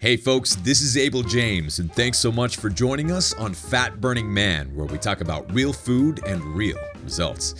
Hey folks, this is Abel James, and thanks so much for joining us on Fat Burning Man, where we talk about real food and real results.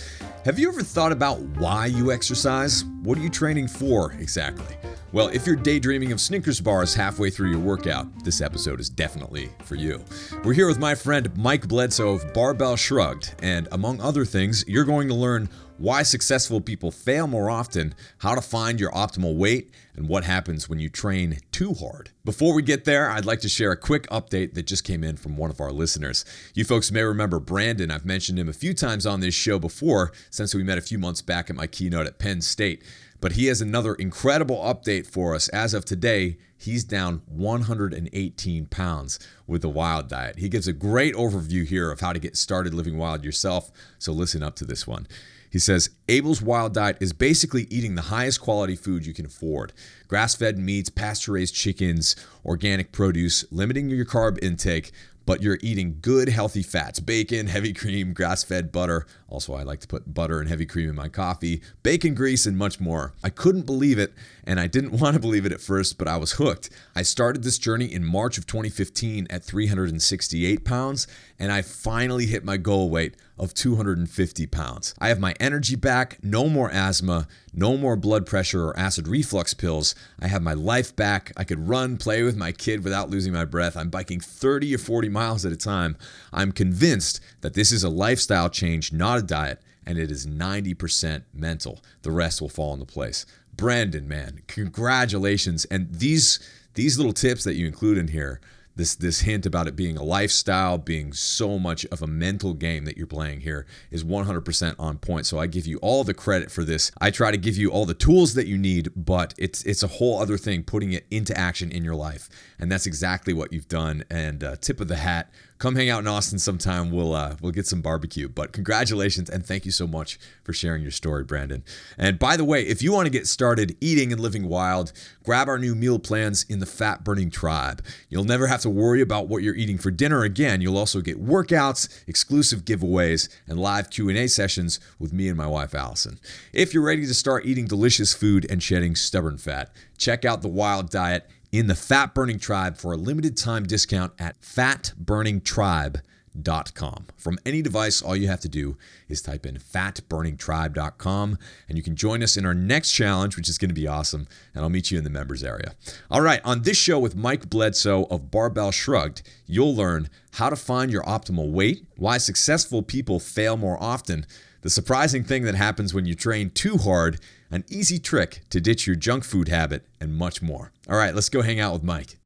Have you ever thought about why you exercise? What are you training for exactly? Well, if you're daydreaming of Snickers bars halfway through your workout, this episode is definitely for you. We're here with my friend Mike Bledsoe of Barbell Shrugged, and among other things, you're going to learn why successful people fail more often, how to find your optimal weight, and what happens when you train too hard. Before we get there, I'd like to share a quick update that just came in from one of our listeners. You folks may remember Brandon. I've mentioned him a few times on this show before since we met a few months back at my keynote at Penn State. But he has another incredible update for us. As of today, he's down 118 pounds with the Wild Diet. He gives a great overview here of how to get started living wild yourself, so listen up to this one. He says, Abel's Wild Diet is basically eating the highest quality food you can afford. Grass-fed meats, pasture-raised chickens, organic produce, limiting your carb intake, but you're eating good, healthy fats, bacon, heavy cream, grass-fed butter. Also, I like to put butter and heavy cream in my coffee, bacon grease, and much more. I couldn't believe it, and I didn't want to believe it at first, but I was hooked. I started this journey in March of 2015 at 368 pounds, and I finally hit my goal weight of 250 pounds. I have my energy back, no more asthma, no more blood pressure or acid reflux pills. I have my life back. I could run, play with my kid without losing my breath. I'm biking 30 or 40 miles at a time. I'm convinced that this is a lifestyle change, not a diet, and it is 90% mental. The rest will fall into place. Brandon, man, congratulations. And these little tips that you include in here, this hint about it being a lifestyle, being so much of a mental game that you're playing here is 100% on point. So I give you all the credit for this. I try to give you all the tools that you need, but it's a whole other thing putting it into action in your life. And that's exactly what you've done. And tip of the hat, come hang out in Austin sometime. We'll get some barbecue. But congratulations and thank you so much for sharing your story, Brandon. And by the way, if you want to get started eating and living wild, grab our new meal plans in the Fat Burning Tribe. You'll never have to worry about what you're eating for dinner again. You'll also get workouts, exclusive giveaways, and live Q&A sessions with me and my wife, Allison. If you're ready to start eating delicious food and shedding stubborn fat, check out the Wild Diet in the Fat Burning Tribe for a limited time discount at fatburningtribe.com. From any device, all you have to do is type in fatburningtribe.com and you can join us in our next challenge, which is going to be awesome, and I'll meet you in the members area. All right, on this show with Mike Bledsoe of Barbell Shrugged, you'll learn how to find your optimal weight, why successful people fail more often, the surprising thing that happens when you train too hard, an easy trick to ditch your junk food habit, and much more. All right, let's go hang out with Mike.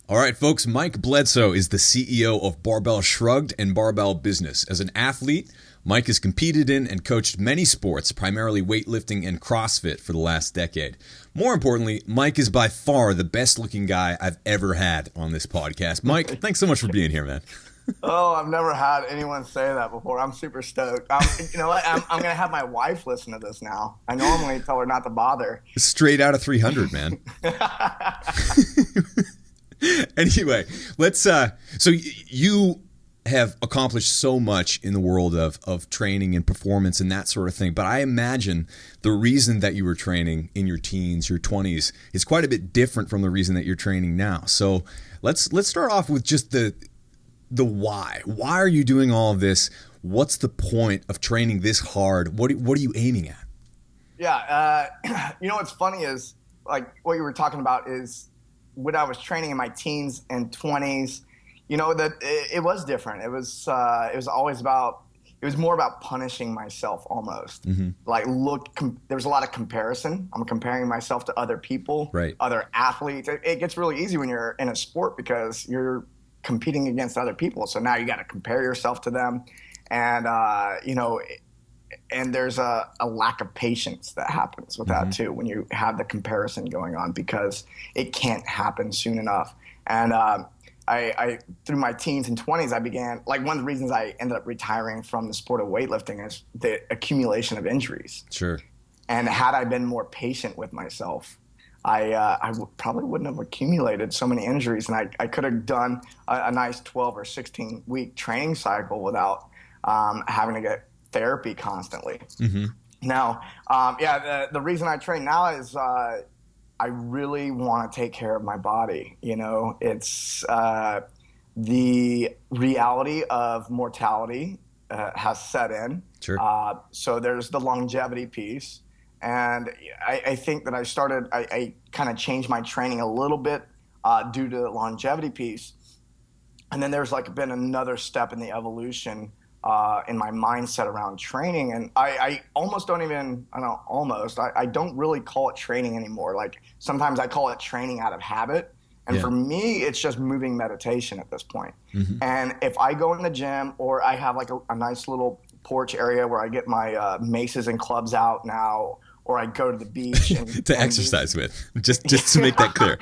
All right, folks, Mike Bledsoe is the CEO of Barbell Shrugged and Barbell Business. As an athlete, Mike has competed in and coached many sports, primarily weightlifting and CrossFit for the last decade. More importantly, Mike is by far the best-looking guy I've ever had on this podcast. Mike, thanks so much for being here, man. Oh, I've never had anyone say that before. I'm super stoked. You know what? I'm going to have my wife listen to this now. I normally tell her not to bother. Straight out of 300, man. Anyway, let's so you have accomplished so much in the world of training and performance and that sort of thing. But I imagine the reason that you were training in your teens, your 20s, is quite a bit different from the reason that you're training now. So let's start off with just the why. Why are you doing all of this? What's the point of training this hard? What are you aiming at? Yeah, you know what's funny is, like, what you were talking about is when I was training in my teens and 20s, you know, that it was different. It was always about, it was more about punishing myself almost. Mm-hmm. Like, there was a lot of comparison. I'm comparing myself to other people, right, other athletes. It gets really easy when you're in a sport because you're competing against other people. So now you got to compare yourself to them. And, you know, and there's a lack of patience that happens with that too when you have the comparison going on because it can't happen soon enough. And I through my teens and 20s, I began, like, one of the reasons I ended up retiring from the sport of weightlifting is the accumulation of injuries. Sure. And had I been more patient with myself, I probably wouldn't have accumulated so many injuries, and I could have done a nice 12 or 16 week training cycle without having to get therapy constantly. Mm-hmm. Now, the reason I train now is I really want to take care of my body. You know, it's the reality of mortality has set in. Sure. So there's the longevity piece. And I think that I kind of changed my training a little bit due to the longevity piece. And then there's like been another step in the evolution in my mindset around training. And I almost don't even, I don't know, almost, I don't really call it training anymore. Like sometimes I call it training out of habit. And for me, it's just moving meditation at this point. And if I go in the gym or I have like a nice little porch area where I get my maces and clubs out now, or I go to the beach and to exercise with, just to make that clear.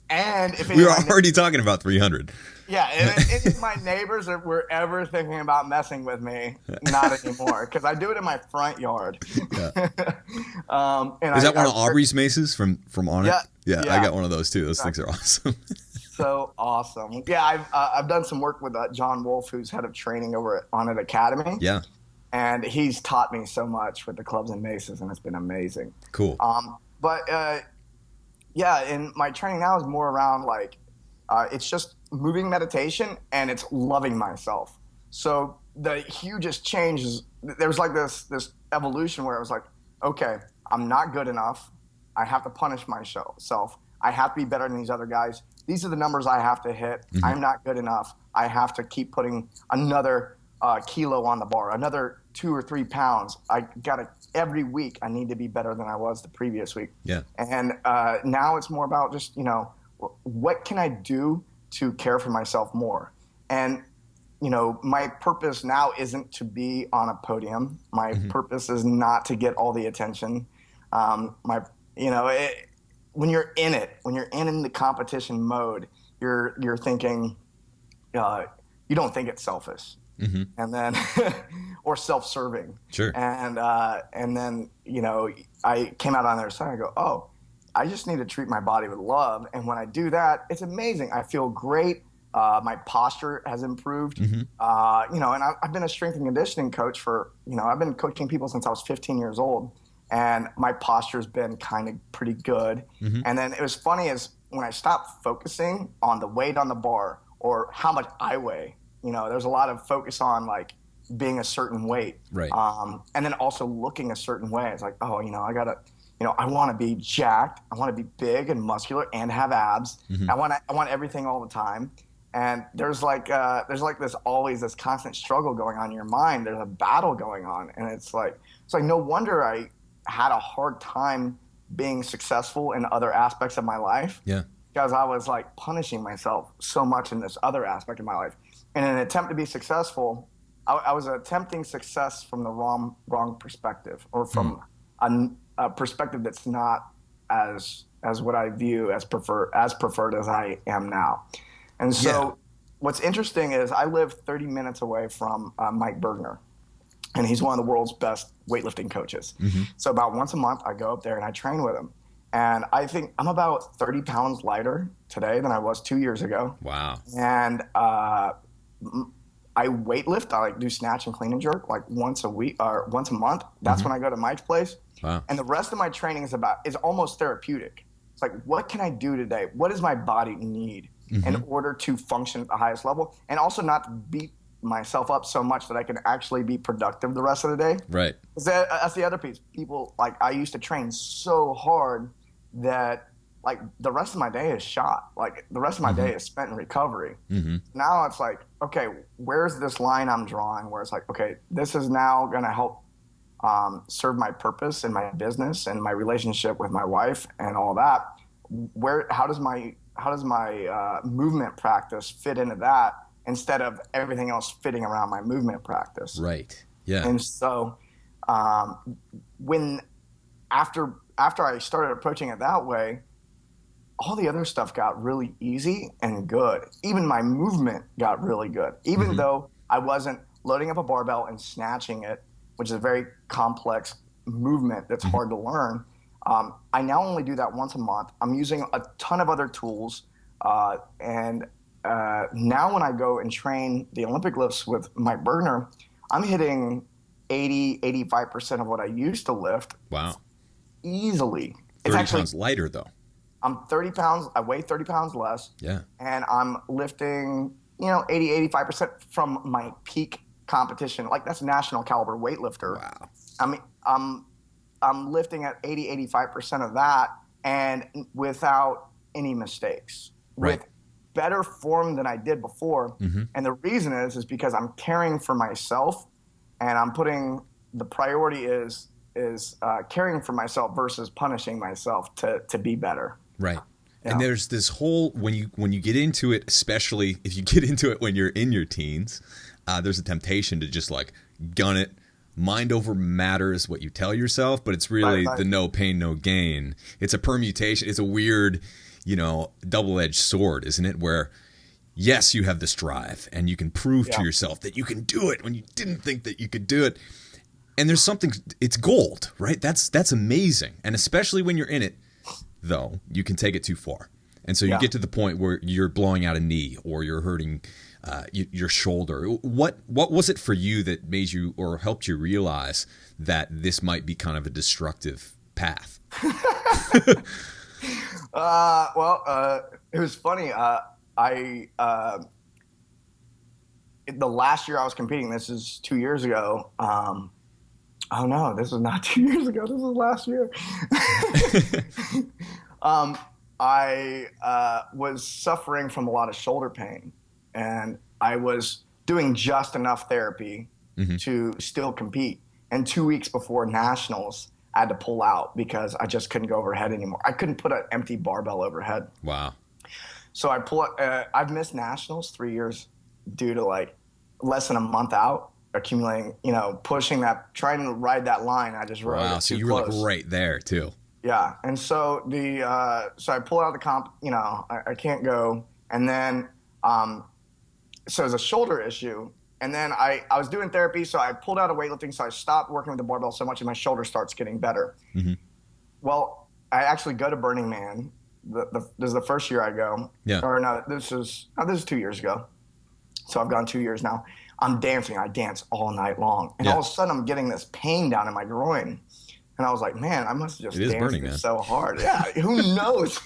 And if we were already talking about 300. Yeah, if my neighbors were ever thinking about messing with me, not anymore, because I do it in my front yard. Yeah. Is that one of Aubrey's maces from On It? Yeah, I got one of those too. Those things are awesome. So awesome. Yeah, I've done some work with John Wolf, who's head of training over at On It Academy. Yeah. And he's taught me so much with the clubs and maces, and it's been amazing. Cool. And my training now is more around like, it's just moving meditation and it's loving myself. So the hugest change is there's like this evolution where I was like, okay, I'm not good enough. I have to punish myself. I have to be better than these other guys. These are the numbers I have to hit. I'm not good enough. I have to keep putting another kilo on the bar, another 2 or 3 pounds. Every week I need to be better than I was the previous week. Yeah. And now it's more about just, what can I do to care for myself more? And, my purpose now isn't to be on a podium. My purpose is not to get all the attention. When you're in it, when you're in the competition mode, you're thinking, you don't think it's selfish. And then, or self-serving. Sure. And then, I came out on the other side. I go, oh, I just need to treat my body with love. And when I do that, it's amazing. I feel great. My posture has improved. And I've been a strength and conditioning coach for, I've been coaching people since I was 15 years old. And my posture's been kind of pretty good. And then it was funny is when I stopped focusing on the weight on the bar or how much I weigh, there's a lot of focus on like being a certain weight. Right. And then also looking a certain way. It's like, oh, I gotta, I want to be jacked. I want to be big and muscular and have abs. I want everything all the time. And there's like this constant struggle going on in your mind. There's a battle going on. And it's like no wonder I had a hard time being successful in other aspects of my life. Yeah. Because I was like punishing myself so much in this other aspect of my life. In an attempt to be successful, I was attempting success from the wrong perspective, or from a perspective that's not as what I view as preferred as I am now. And so what's interesting is I live 30 minutes away from Mike Bergner, and he's one of the world's best weightlifting coaches. So about once a month, I go up there and I train with him. And I think I'm about 30 pounds lighter today than I was 2 years ago. Wow. And I weightlift. I like do snatch and clean and jerk like once a week or once a month. That's when I go to Mike's place. Wow. And the rest of my training is almost therapeutic. It's like, what can I do today? What does my body need in order to function at the highest level, and also not to beat myself up so much that I can actually be productive the rest of the day? Right. That's the other piece. People, like, I used to train so hard that like the rest of my day is shot. Like the rest of my day is spent in recovery. Now it's like, okay, where's this line I'm drawing where it's like, okay, this is now going to help serve my purpose in my business and my relationship with my wife and all that. How does my movement practice fit into that instead of everything else fitting around my movement practice? Right. Yeah. And so after I started approaching it that way, all the other stuff got really easy and good. Even my movement got really good. Even though I wasn't loading up a barbell and snatching it, which is a very complex movement that's hard to learn. I now only do that once a month. I'm using a ton of other tools. And now when I go and train the Olympic lifts with Mike Bergner, I'm hitting 85% of what I used to lift. Wow. Easily. 30 It's pounds lighter, though. I'm 30 pounds. I weigh 30 pounds less. Yeah. And I'm lifting, 85% from my peak competition. Like, that's national caliber weightlifter. Wow. I mean, I'm lifting at 85% of that, and without any mistakes. Right. With better form than I did before. Mm-hmm. And the reason is because I'm caring for myself, and I'm putting the priority is caring for myself versus punishing myself to be better. Right. Yeah. And there's this whole, when you get into it, especially if you get into it when you're in your teens, there's a temptation to just like gun it. Mind over matter is what you tell yourself, but it's really Right. the no pain, no gain. It's a permutation. It's a weird, double-edged sword, isn't it? Where, yes, you have this drive and you can prove to yourself that you can do it when you didn't think that you could do it. And there's something, it's gold, right? That's amazing. And especially when you're in it, though, you can take it too far. And so you get to the point where you're blowing out a knee or you're hurting your shoulder. What was it for you that made you or helped you realize that this might be kind of a destructive path? It was funny. The last year I was competing, this is 2 years ago. Oh no, this was not 2 years ago. This was last year. I was suffering from a lot of shoulder pain, and I was doing just enough therapy to still compete. And 2 weeks before nationals, I had to pull out because I just couldn't go overhead anymore. I couldn't put an empty barbell overhead. Wow. So I pull up. I've missed nationals 3 years due to like less than a month out, accumulating, pushing that, trying to ride that line. I just rode it too so you were close. like right there too. Yeah, and so so I pull out of the comp. I can't go, and then so it's a shoulder issue. And then I was doing therapy, so I pulled out of weightlifting, so I stopped working with the barbell so much, and my shoulder starts getting better. Mm-hmm. Well, I actually go to Burning Man. This is the first year I go. Yeah. Or no, this is 2 years ago. So I've gone 2 years now. I'm dancing. I dance all night long, and all of a sudden I'm getting this pain down in my groin. And I was like, man, I must have just danced so hard. Yeah, who knows?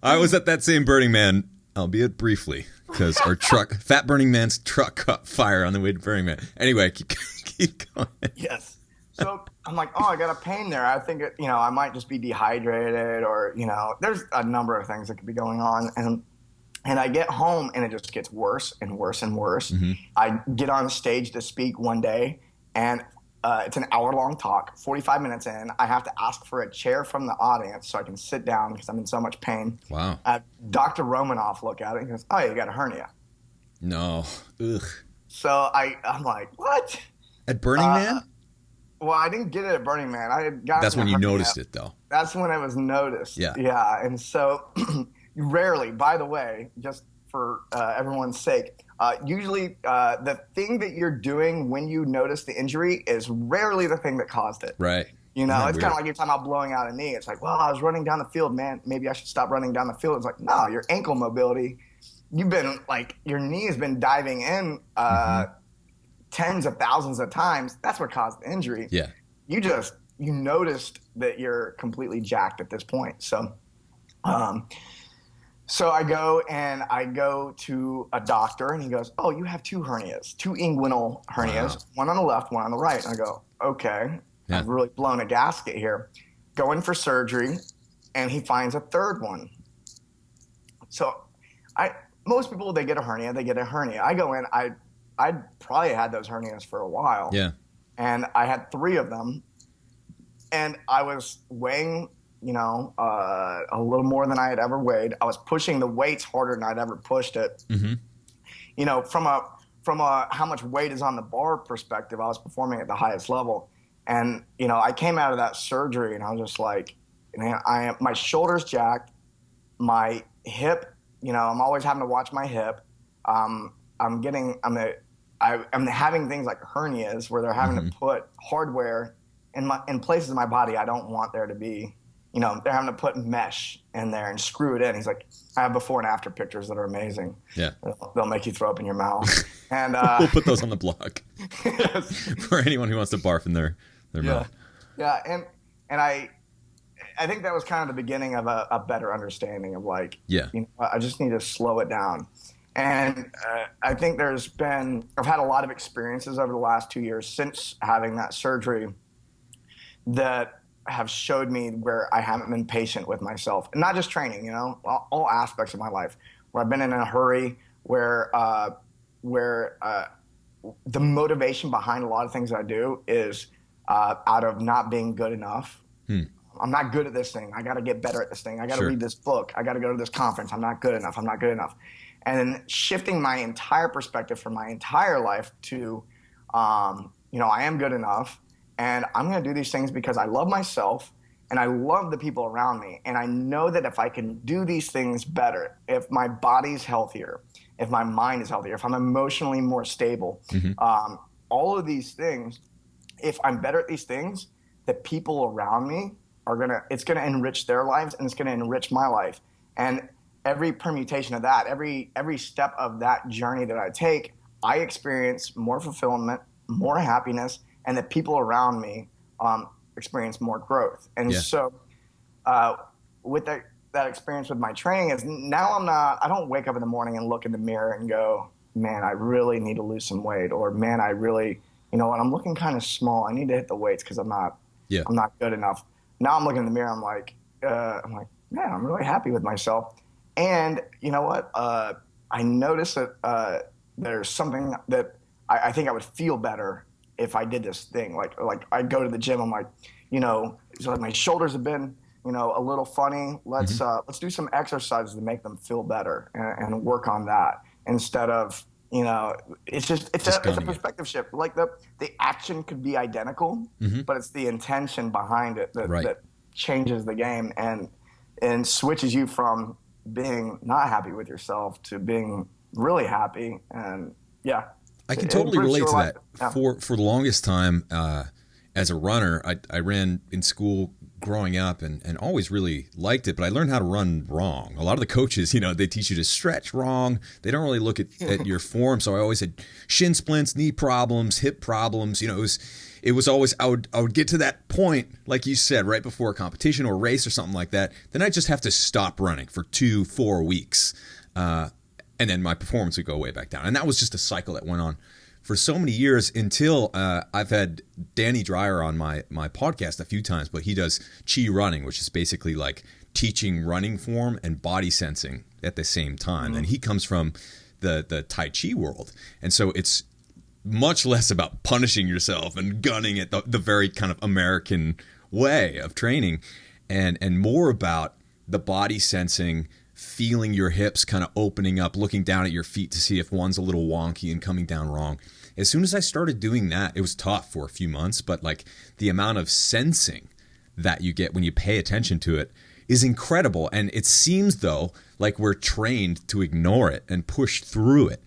I was at that same Burning Man, albeit briefly, because our Fat Burning Man's truck caught fire on the way to Burning Man. Anyway, keep going. Yes. So I'm like, oh, I got a pain there. I think, I might just be dehydrated or, there's a number of things that could be going on. And I get home and it just gets worse and worse and worse. Mm-hmm. I get on stage to speak one day, and it's an hour-long talk. 45 minutes in, I have to ask for a chair from the audience so I can sit down because I'm in so much pain. Wow. Dr. Romanoff look at it and he goes, oh, you got a hernia. No. Ugh. So I'm like, what? At Burning Man? Well, I didn't get it at Burning Man. I had gotten That's when you noticed it, though. That's when it was noticed. Yeah. Yeah. And so rarely, by the way, just for everyone's sake, usually the thing that you're doing when you notice the injury is rarely the thing that caused it. Right. It's kind of like you're talking about blowing out a knee. It's like, well, I was running down the field, man. Maybe I should stop running down the field. It's like, no, your ankle mobility, you've been like, your knee has been diving in tens of thousands of times. That's what caused the injury. Yeah. You noticed that you're completely jacked at this point. So, So I go to a doctor, and he goes, oh, you have two inguinal hernias, one on the left, one on the right. And I go, okay, I've really blown a gasket here. Go in for surgery, and he finds a third one. So most people, they get a hernia. I go in, I'd probably had those hernias for a while. Yeah. And I had 3 of them, and I was weighing a little more than I had ever weighed. I was pushing the weights harder than I'd ever pushed it. Mm-hmm. From a how much weight is on the bar perspective, I was performing at the highest level. And, I came out of that surgery and I was just like, man, my shoulder's jacked, my hip, I'm always having to watch my hip. I'm having things like hernias where they're having to put hardware in places of my body I don't want there to be. they're having to put mesh in there and screw it in. He's like, I have before and after pictures that are amazing. Yeah. They'll make you throw up in your mouth. And we'll put those on the blog. Yes. For anyone who wants to barf in their mouth. Yeah. And I think that was kind of the beginning of a better understanding of like, I just need to slow it down. And I think I've had a lot of experiences over the last 2 years since having that surgery that have showed me where I haven't been patient with myself, and not just training, all aspects of my life, where I've been in a hurry, where the motivation behind a lot of things that I do is out of not being good enough. I'm not good at this thing. I got to get better at this thing. I got to read this book. I got to go to this conference. I'm not good enough. I'm not good enough. And then shifting my entire perspective from my entire life to, I am good enough. And I'm going to do these things because I love myself and I love the people around me. And I know that if I can do these things better, if my body's healthier, if my mind is healthier, if I'm emotionally more stable, all of these things, if I'm better at these things, the people around me it's going to enrich their lives and it's going to enrich my life. And every permutation of that, every step of that journey that I take, I experience more fulfillment, more happiness, and the people around me experience more growth. And so with that experience with my training is now I don't wake up in the morning and look in the mirror and go, man, I really need to lose some weight, or man, I really, I'm looking kind of small. I need to hit the weights because I'm not good enough. Now I'm looking in the mirror. I'm like, man, I'm really happy with myself. And you know what? I noticed that there's something that I think I would feel better if I did this thing. Like I go to the gym. I'm like, so my shoulders have been, a little funny. Let's do some exercises to make them feel better and work on that instead of, it's a perspective shift. Like the action could be identical, but it's the intention behind it that changes the game and switches you from being not happy with yourself to being really happy. And I can totally relate to that. Yeah. For the longest time, as a runner, I ran in school growing up and always really liked it, but I learned how to run wrong. A lot of the coaches, they teach you to stretch wrong. They don't really look at your form. So I always had shin splints, knee problems, hip problems. It was always, I would get to that point, like you said, right before a competition or a race or something like that. Then I just have to stop running for 2-4 weeks. And then my performance would go way back down. And that was just a cycle that went on for so many years until I've had Danny Dreyer on my podcast a few times, but he does Chi running, which is basically like teaching running form and body sensing at the same time. And he comes from the Tai Chi world. And so it's much less about punishing yourself and gunning at the very kind of American way of training and more about the body sensing, feeling your hips kind of opening up, looking down at your feet to see if one's a little wonky and coming down wrong. As soon as I started doing that, it was tough for a few months, but like the amount of sensing that you get when you pay attention to it is incredible. And it seems, though, like we're trained to ignore it and push through it.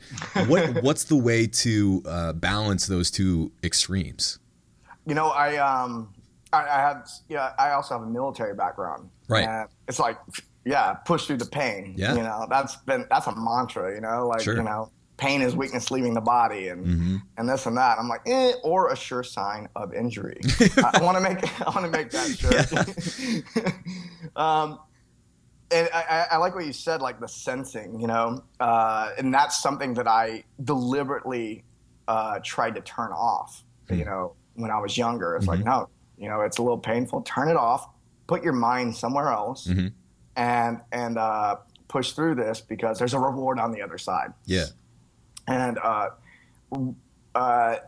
What's the way to balance those two extremes? I also have a military background. Right. And it's like, push through the pain. Yeah. That's a mantra, Sure. Pain is weakness leaving the body and this and that. I'm like, or a sure sign of injury. I want to make that sure. Yeah. And I like what you said, like the sensing, and that's something that I deliberately tried to turn off, when I was younger. It's like, no, it's a little painful. Turn it off. Put your mind somewhere else and push through this because there's a reward on the other side. Yeah. And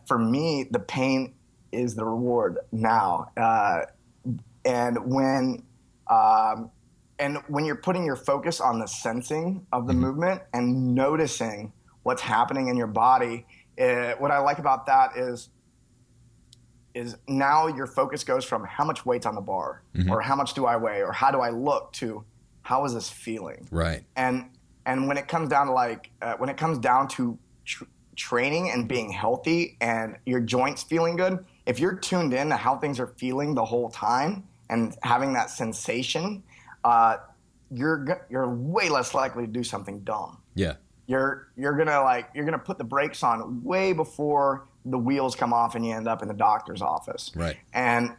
for me, the pain is the reward now. And when you're putting your focus on the sensing of the movement and noticing what's happening in your body, what I like about that is now your focus goes from how much weight's on the bar or how much do I weigh or how do I look to how is this feeling? Right. And when it comes down to training and being healthy and your joints feeling good, if you're tuned in to how things are feeling the whole time and having that sensation, you're way less likely to do something dumb. Yeah. You're gonna put the brakes on way before the wheels come off and you end up in the doctor's office. Right. And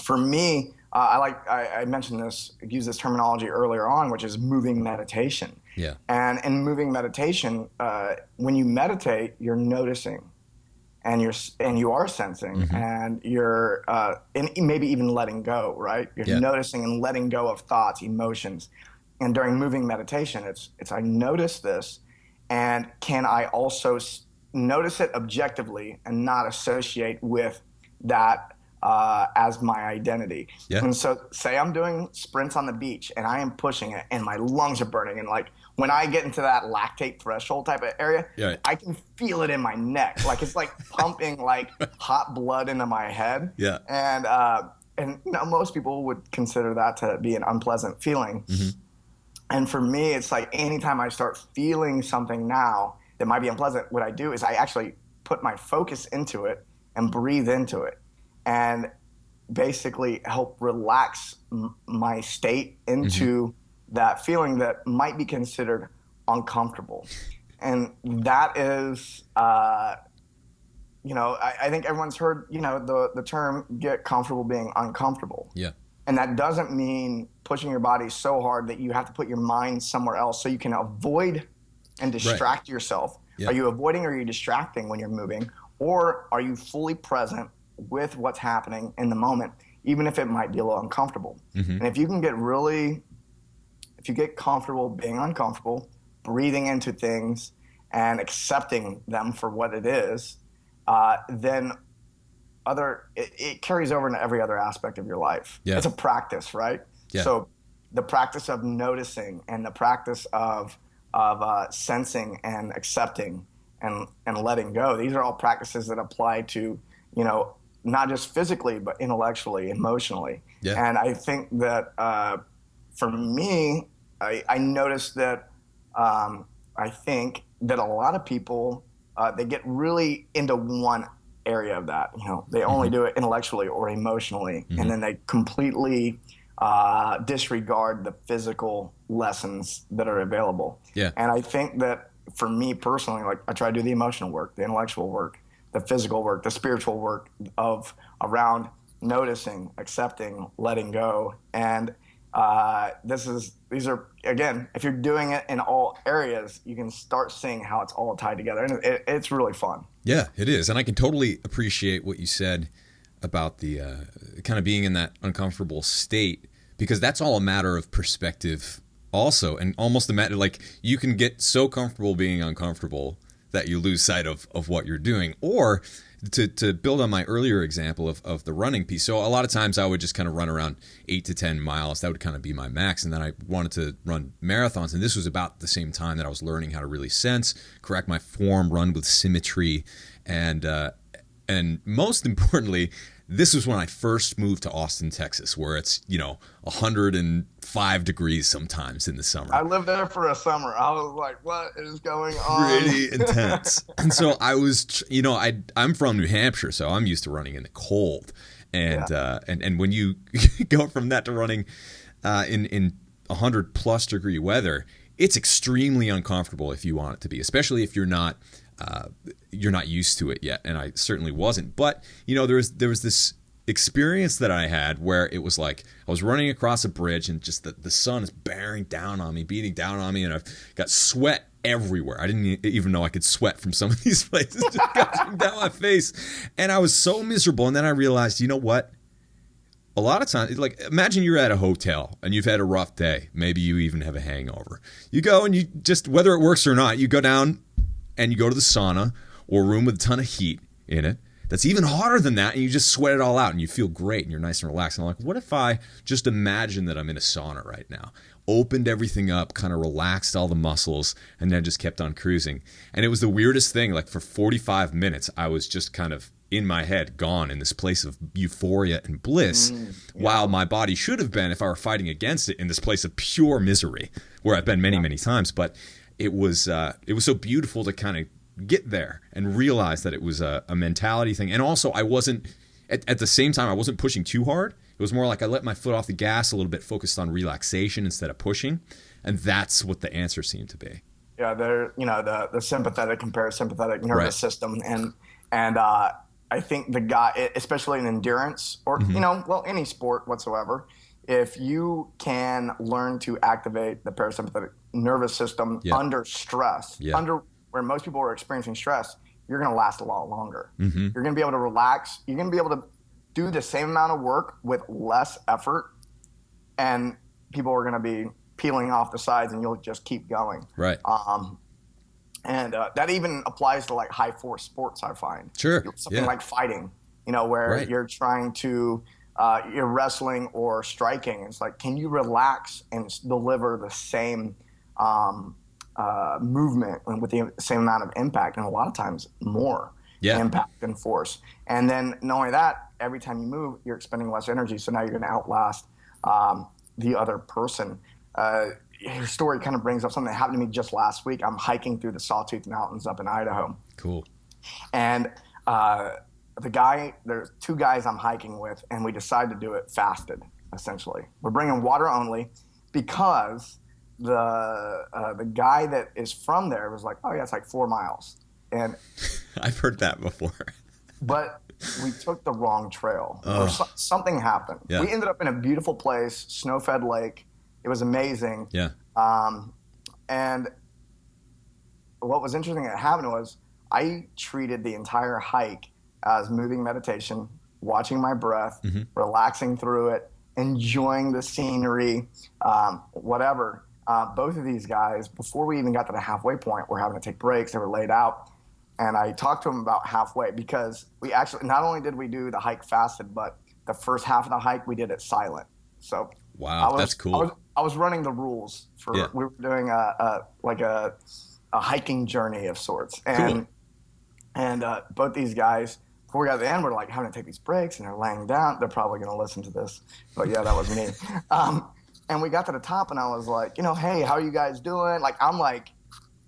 for me, I mentioned this, used this terminology earlier on, which is moving meditation. Yeah. And in moving meditation, when you meditate, you're noticing, and you are sensing, Mm-hmm. and you're and maybe even letting go. Right. You're noticing and letting go of thoughts, emotions. And during moving meditation, it's I notice this, and can I also notice it objectively and not associate with that as my identity. Yeah. And so say I'm doing sprints on the beach and I am pushing it and my lungs are burning, and like when I get into that lactate threshold type of area, I can feel it in my neck. Like it's like pumping like hot blood into my head. Yeah. And you know, most people would consider that to be an unpleasant feeling. Mm-hmm. And for me, it's like anytime I start feeling something now that might be unpleasant, what I do is I actually put my focus into it and breathe into it, and basically help relax my state into that feeling that might be considered uncomfortable. And that is, you know, I think everyone's heard, you know, the term get comfortable being uncomfortable. Yeah. And that doesn't mean pushing your body so hard that you have to put your mind somewhere else so you can avoid and distract yourself. Yeah. Are you avoiding or are you distracting when you're moving? Or are you fully present with what's happening in the moment, even if it might be a little uncomfortable? Mm-hmm. And if you get comfortable being uncomfortable, breathing into things and accepting them for what it is, then it carries over into every other aspect of your life. Yeah. It's a practice, right? Yeah. So the practice of noticing and the practice of sensing and accepting and letting go, these are all practices that apply to, you know, not just physically, but intellectually, emotionally. Yeah. And I think that for me, I noticed that I think that a lot of people, they get really into one area of that. You know, they only do it intellectually or emotionally, and then they completely disregard the physical lessons that are available. Yeah. And I think that for me personally, like I try to do the emotional work, the intellectual work, the physical work, the spiritual work of around noticing, accepting, letting go. And these are, again, if you're doing it in all areas, you can start seeing how it's all tied together. And it's really fun. Yeah, it is. And I can totally appreciate what you said about the kind of being in that uncomfortable state, because that's all a matter of perspective also. And almost a matter, like you can get so comfortable being uncomfortable that you lose sight of what you're doing. Or to build on my earlier example of the running piece. So a lot of times I would just kind of run around 8 to 10 miles. That would kind of be my max. And then I wanted to run marathons. And this was about the same time that I was learning how to really sense, correct my form, run with symmetry. And most importantly, this was when I first moved to Austin, Texas, where it's, 105 degrees sometimes in the summer. I lived there for a summer. I was like, what is going on? Pretty intense. And so I was, I'm from New Hampshire, so I'm used to running in the cold. And and when you go from that to running in 100 plus degree weather, it's extremely uncomfortable if you want it to be, especially if you're not used to it yet, and I certainly wasn't. But there was this experience that I had where it was like I was running across a bridge, and just the sun is bearing down on me, beating down on me, and I've got sweat everywhere. I didn't even know I could sweat from some of these places, just gushing down my face, and I was so miserable. And then I realized, you know what? A lot of times, like imagine you're at a hotel and you've had a rough day. Maybe you even have a hangover. You go and you just, whether it works or not, you go down and you go to the sauna or a room with a ton of heat in it that's even hotter than that, and you just sweat it all out and you feel great and you're nice and relaxed. And I'm like, what if I just imagine that I'm in a sauna right now, opened everything up, kind of relaxed all the muscles, and then just kept on cruising. And it was the weirdest thing. Like for 45 minutes, I was just kind of in my head, gone in this place of euphoria and bliss, while my body should have been, if I were fighting against it, in this place of pure misery, where I've been many, many times. But it was so beautiful to kind of get there and realize that it was a mentality thing. And also I wasn't at the same time, I wasn't pushing too hard. It was more like I let my foot off the gas a little bit, focused on relaxation instead of pushing. And that's what the answer seemed to be. Yeah, they're, the sympathetic and parasympathetic nervous system. And I think the guy, especially in endurance or, any sport whatsoever, if you can learn to activate the parasympathetic nervous system under stress, under where most people are experiencing stress, you're going to last a lot longer. You're going to be able to relax. You're going to be able to do the same amount of work with less effort, and people are going to be peeling off the sides, and you'll just keep going. Right. And that even applies to like high force sports, I find. Sure. Something like fighting, where you're trying to, you're wrestling or striking. It's like, can you relax and deliver the same movement and with the same amount of impact, and a lot of times more impact and force. And then not only that, every time you move, you're expending less energy. So now you're going to outlast the other person. Your story kind of brings up something that happened to me just last week. I'm hiking through the Sawtooth Mountains up in Idaho. Cool. And there's two guys I'm hiking with, and we decided to do it fasted, essentially. We're bringing water only because the guy that is from there was like, oh yeah, it's like 4 miles. And I've heard that before. But we took the wrong trail. Or something happened. Yeah. We ended up in a beautiful place, snow-fed lake. It was amazing. Yeah. And what was interesting that happened was I treated the entire hike as moving meditation, watching my breath, relaxing through it, enjoying the scenery, whatever. Both of these guys, before we even got to the halfway point, were having to take breaks. They were laid out. And I talked to them about halfway, because we actually, not only did we do the hike fasted, but the first half of the hike, we did it silent. So wow, that's cool. I was running the rules for, we were doing a hiking journey of sorts. And, both these guys, before we got to the end, we're like having to take these breaks, and they're laying down. They're probably going to listen to this, but yeah, that was me. And we got to the top, and I was like, hey, how are you guys doing? Like, I'm like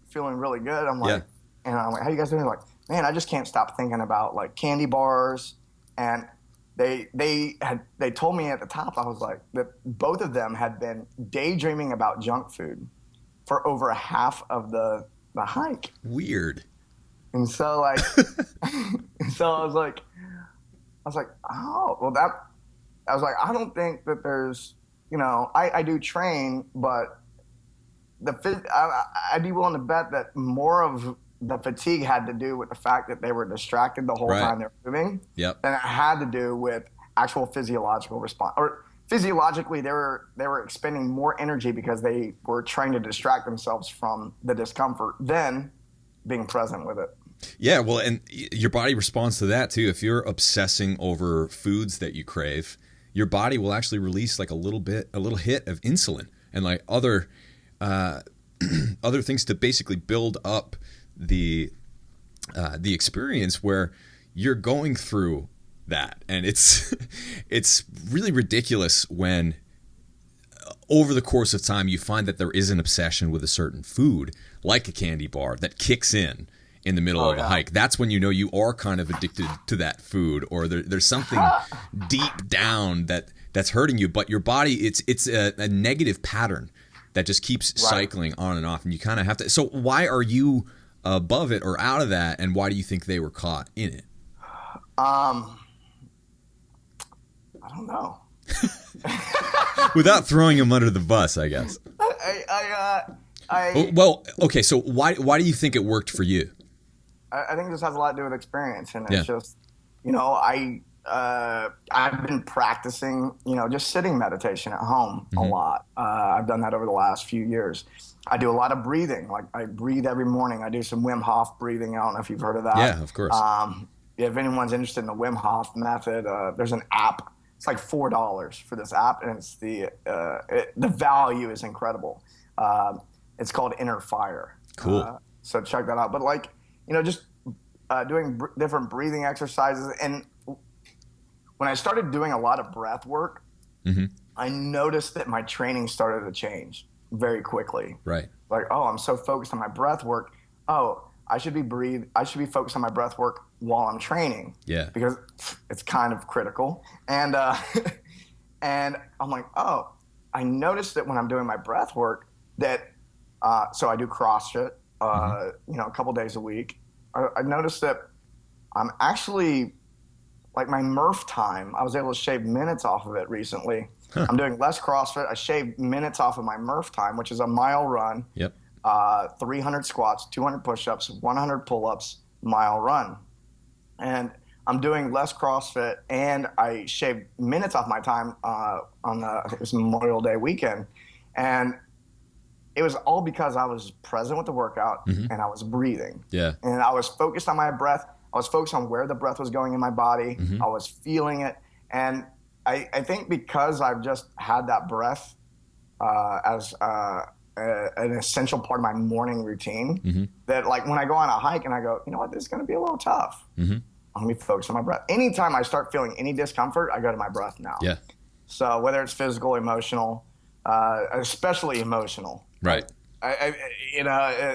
feeling really good. I'm like, and I'm like, how you guys doing? They're like, man, I just can't stop thinking about like candy bars. And they told me at the top, I was like, that both of them had been daydreaming about junk food for over half of the hike. Weird. And so like, so I was like, oh, well I was like, I don't think that there's, I do train, but I'd be willing to bet that more of the fatigue had to do with the fact that they were distracted the whole time they were moving. Yep. Than it had to do with actual physiological response. Or physiologically, they were expending more energy because they were trying to distract themselves from the discomfort than being present with it. Yeah, well, and your body responds to that too. If you're obsessing over foods that you crave, your body will actually release like a little hit of insulin and like other things to basically build up the experience where you're going through that. And it's really ridiculous when over the course of time you find that there is an obsession with a certain food, like a candy bar, that kicks in the middle of a hike. That's when you are kind of addicted to that food, or there's something deep down that's hurting you. But your body, it's a negative pattern that just keeps cycling on and off, and you kind of have to. So why are you above it or out of that, and why do you think they were caught in it? I don't know. Without throwing them under the bus, I guess. Well, okay. So why do you think it worked for you? I think this has a lot to do with experience, and it's just, I've been practicing, just sitting meditation at home a lot. I've done that over the last few years. I do a lot of breathing. Like I breathe every morning. I do some Wim Hof breathing. I don't know if you've heard of that. Yeah, of course. If anyone's interested in the Wim Hof method, there's an app. It's like $4 for this app, and it's the value is incredible. It's called Inner Fire. Cool. So check that out. But just doing different breathing exercises. And when I started doing a lot of breath work, I noticed that my training started to change very quickly. Right. Like, oh, I'm so focused on my breath work. Oh, I should be focused on my breath work while I'm training. Yeah. Because it's kind of critical. And and I'm like, oh, I noticed that when I'm doing my breath work that so I do CrossFit, a couple days a week. I noticed that I'm actually like my Murph time. I was able to shave minutes off of it recently. Huh. I'm doing less CrossFit. I shaved minutes off of my Murph time, which is a mile run. Yep. 300 squats, 200 push-ups, 100 pull-ups, mile run. And I'm doing less CrossFit, and I shaved minutes off my time I think it was Memorial Day weekend. And it was all because I was present with the workout and I was breathing. Yeah. And I was focused on my breath. I was focused on where the breath was going in my body. I was feeling it. And I think because I've just had that breath as an essential part of my morning routine, that like when I go on a hike and I go, you know what, this is going to be a little tough. I'm going to be focused on my breath. Anytime I start feeling any discomfort, I go to my breath now. Yeah. So whether it's physical, emotional, especially emotional. Right.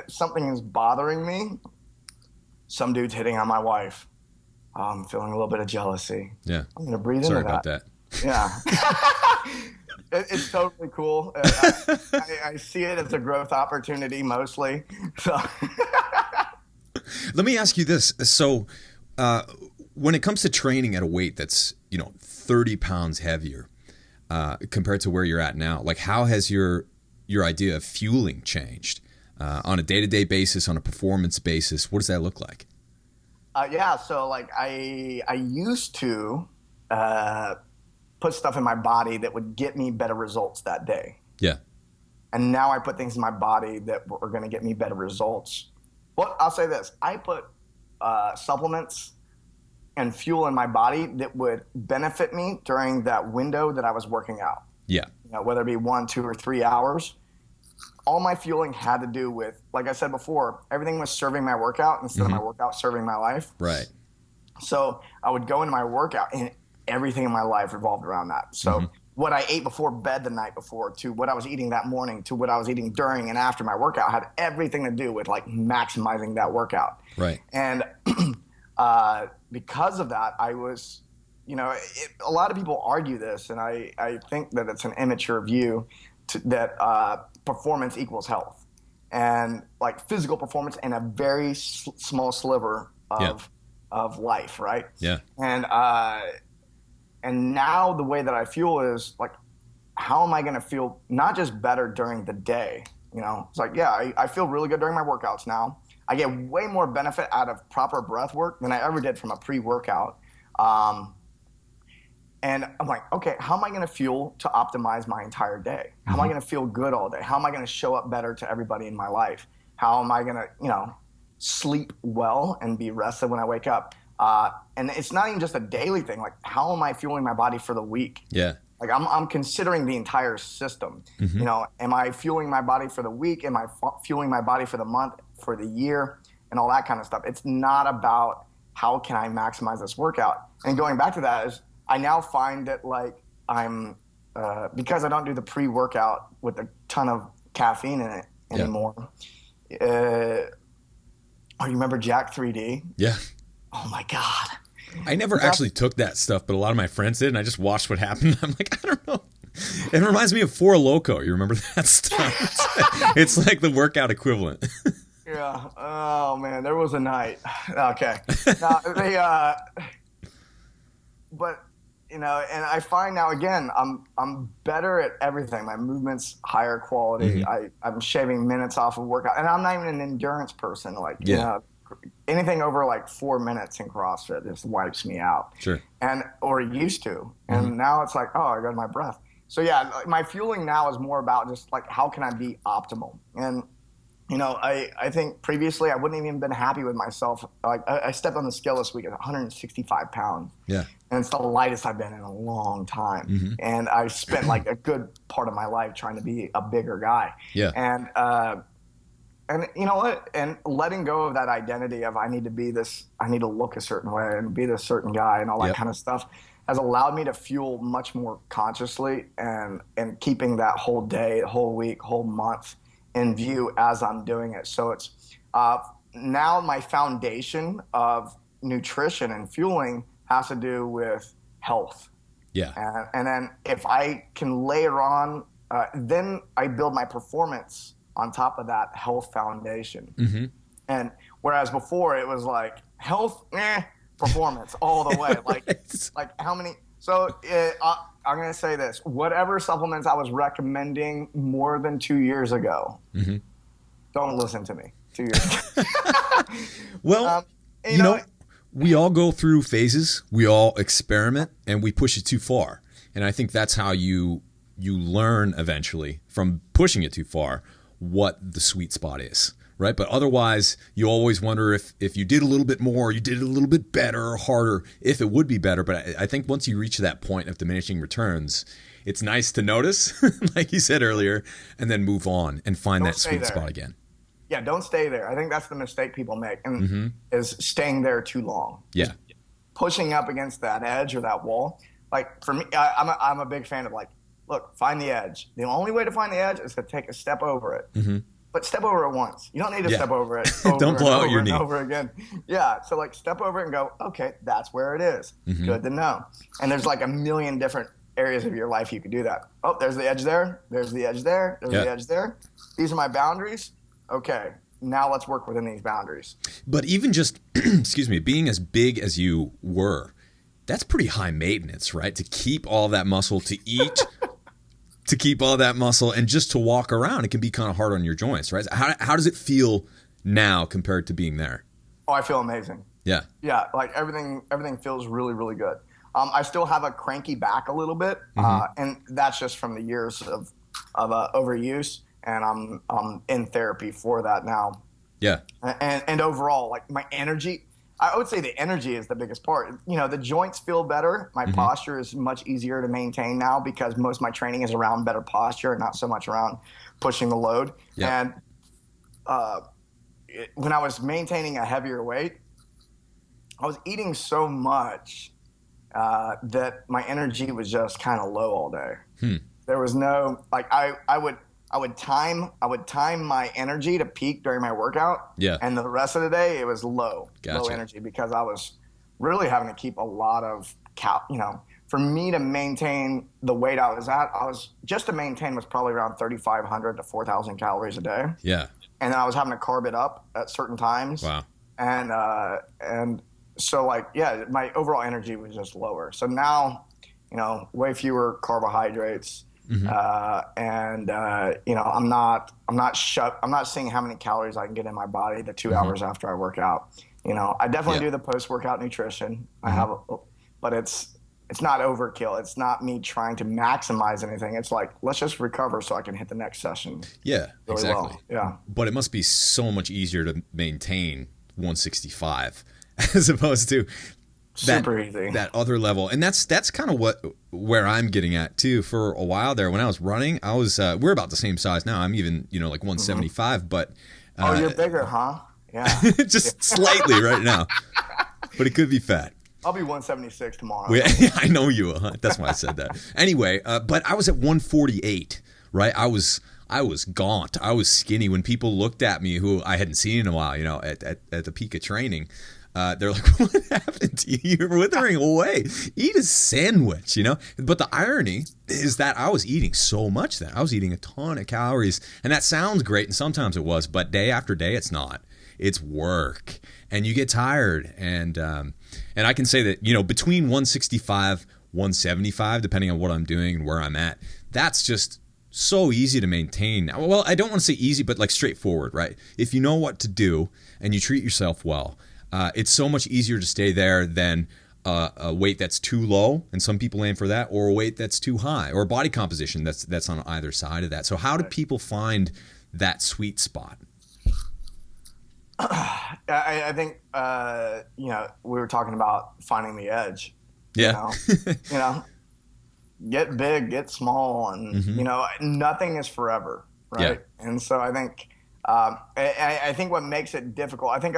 Something is bothering me. Some dude's hitting on my wife. I'm feeling a little bit of jealousy. Yeah. I'm going to breathe into that. Sorry about that. Yeah. It's totally cool. I see it as a growth opportunity mostly. So. Let me ask you this. So when it comes to training at a weight that's, 30 pounds heavier compared to where you're at now, like how has your idea of fueling changed on a day-to-day basis, on a performance basis? What does that look like? So like I used to put stuff in my body that would get me better results that day. Yeah. And now I put things in my body that are going to get me better results. Well, I'll say this. I put supplements and fuel in my body that would benefit me during that window that I was working out. Yeah. Whether it be 1, 2, or 3 hours. All my fueling had to do with, like I said before, everything was serving my workout instead of my workout serving my life. Right. So I would go into my workout and everything in my life revolved around that. So what I ate before bed the night before to what I was eating that morning to what I was eating during and after my workout had everything to do with like maximizing that workout. Right. And because of that, I was, a lot of people argue this, and I think that it's an immature view that performance equals health, and like physical performance and a very small sliver of life, right? Yeah. And now the way that I fuel is like, how am I going to feel not just better during the day? It's like, I feel really good during my workouts now. I get way more benefit out of proper breath work than I ever did from a pre-workout. And I'm like, okay, how am I going to fuel to optimize my entire day? How am I going to feel good all day? How am I going to show up better to everybody in my life? How am I going to, sleep well and be rested when I wake up? And it's not even just a daily thing. Like, how am I fueling my body for the week? Yeah. Like, I'm considering the entire system. Am I fueling my body for the week? Am I fueling my body for the month, for the year, and all that kind of stuff? It's not about how can I maximize this workout. And going back to that is, I now find that like I'm because I don't do the pre-workout with a ton of caffeine in it anymore. You remember Jack 3D? Yeah. Oh my God. I never actually took that stuff, but a lot of my friends did, and I just watched what happened. I'm like, I don't know. It reminds me of Four Loko. You remember that stuff? It's like the workout equivalent. Yeah. Oh man, there was a night. Okay. But and I find now again, I'm better at everything. My movement's higher quality. I'm shaving minutes off of workout, and I'm not even an endurance person. Like anything over like 4 minutes in CrossFit just wipes me out. Sure. Or it used to, and now it's like, oh, I got my breath. So my fueling now is more about just like how can I be optimal. And I think previously I wouldn't even been happy with myself. Like I stepped on the scale this week at 165 pounds. Yeah. And it's the lightest I've been in a long time. And I spent like a good part of my life trying to be a bigger guy. Yeah. And you know what? And letting go of that identity of I need to look a certain way and be this certain guy and all that kind of stuff has allowed me to fuel much more consciously and keeping that whole day, whole week, whole month in view as I'm doing it. So it's now my foundation of nutrition and fueling has to do with health. Yeah. And then if I can layer on, then I build my performance on top of that health foundation. Mm-hmm. And whereas before it was like health, performance all the way. Like how many? So I'm going to say this: whatever supplements I was recommending more than 2 years ago, mm-hmm. don't listen to me. 2 years ago. Well, you know, we all go through phases. We all experiment, and we push it too far. And I think that's how you learn eventually from pushing it too far what the sweet spot is, right? But otherwise, you always wonder if you did a little bit more, you did it a little bit better or harder, if it would be better. But I think once you reach that point of diminishing returns, it's nice to notice, like you said earlier, and then move on and find that sweet spot again. Yeah, don't stay there. I think that's the mistake people make, and mm-hmm. is staying there too long. Yeah. Pushing up against that edge or that wall. Like for me, I'm a big fan of like, look, find the edge. The only way to find the edge is to take a step over it. Mm-hmm. But step over it once. You don't need to step over it over don't blow out your knee. Over again. Yeah, so like step over it and go, okay, that's where it is. Mm-hmm. Good to know. And there's like a million different areas of your life you could do that. Oh, there's the edge there. There's the edge there. There's the edge there. These are my boundaries. Okay, now let's work within these boundaries. But even just, excuse me, being as big as you were, that's pretty high maintenance, right? To keep all that muscle, to eat, to keep all that muscle, and just to walk around, it can be kind of hard on your joints, right? How does it feel now compared to being there? Oh, I feel amazing. Yeah. Yeah, like everything feels really, really good. I still have a cranky back a little bit, mm-hmm. And that's just from the years of overuse. And I'm in therapy for that now. Yeah. And overall, like my energy, I would say the energy is the biggest part. You know, the joints feel better. My mm-hmm. posture is much easier to maintain now because most of my training is around better posture and not so much around pushing the load. Yeah. And when I was maintaining a heavier weight, I was eating so much that my energy was just kind of low all day. There was no, like I would time my energy to peak during my workout. Yeah. And the rest of the day it was low energy because I was really having to keep a lot of for me to maintain the weight I was at, just to maintain was probably around 3,500 to 4,000 calories a day. Yeah. And then I was having to carb it up at certain times. Wow. And so like, yeah, my overall energy was just lower. So now, way fewer carbohydrates. Mm-hmm. I'm not seeing how many calories I can get in my body the 2 mm-hmm. hours after I work out. I definitely do the post-workout nutrition. Mm-hmm. But it's not overkill. It's not me trying to maximize anything. It's like, let's just recover so I can hit the next session. Yeah, really exactly. Well. Yeah. But it must be so much easier to maintain 165 as opposed to super easy. That other level. And that's kind of where I'm getting at too. For a while there, when I was running, I was we're about the same size now. I'm even, like 175, mm-hmm. but you're bigger, huh? Yeah. Just slightly right now. But it could be fat. I'll be 176 tomorrow. I know you will. That's why I said that. Anyway, but I was at 148, right? I was gaunt. I was skinny. When people looked at me, who I hadn't seen in a while, at the peak of training, they're like, what happened to you? You're withering away. Eat a sandwich, But the irony is that I was eating so much then. I was eating a ton of calories. And that sounds great, and sometimes it was, but day after day, it's not. It's work. And you get tired. And I can say that, between 165, 175, depending on what I'm doing and where I'm at, that's just so easy to maintain. Well, I don't want to say easy, but like straightforward, right? If you know what to do and you treat yourself well, it's so much easier to stay there than a weight that's too low, and some people aim for that, or a weight that's too high, or a body composition that's on either side of that. So how do people find that sweet spot? I think we were talking about finding the edge. Yeah. Get big, get small, and mm-hmm. Nothing is forever, right? Yeah. And so I think I think what makes it difficult, I think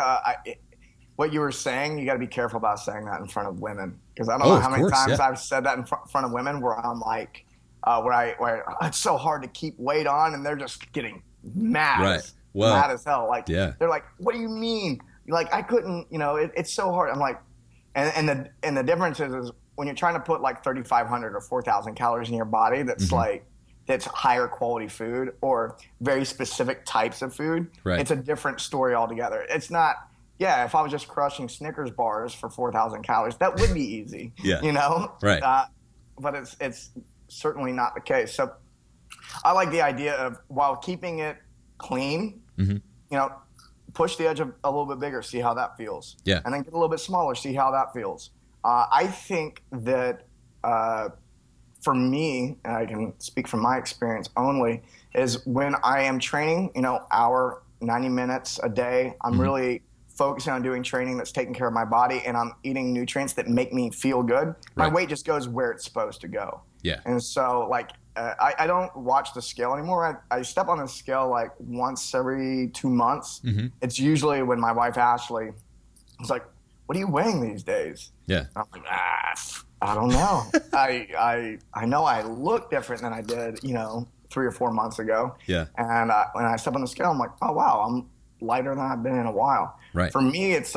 what you were saying, you got to be careful about saying that in front of women, because I don't know how many times I've said that in front of women where I'm like, where it's so hard to keep weight on, and they're just getting mad. Right. Well, mad as hell. Like, yeah. they're like, what do you mean? Like, I couldn't, it's so hard. I'm like, and the difference is when you're trying to put like 3,500 or 4,000 calories in your body, that's that's higher quality food or very specific types of food. Right. It's a different story altogether. It's not, yeah, if I was just crushing Snickers bars for 4,000 calories, that would be easy, Right. But it's certainly not the case. So I like the idea of, while keeping it clean, push the edge a little bit bigger, see how that feels. Yeah. And then get a little bit smaller, see how that feels. I think that for me, and I can speak from my experience only, is when I am training, hour, 90 minutes a day, I'm really focusing on doing training that's taking care of my body, and I'm eating nutrients that make me feel good. My weight just goes where it's supposed to go. Yeah. And so, like, I don't watch the scale anymore. I step on the scale like once every 2 months. It's usually when my wife Ashley is like, "What are you weighing these days?" Yeah. I'm like, I don't know. I know I look different than I did, 3 or 4 months ago. Yeah. And when I step on the scale, I'm like, oh wow, I'm lighter than I've been in a while. Right. For me, it's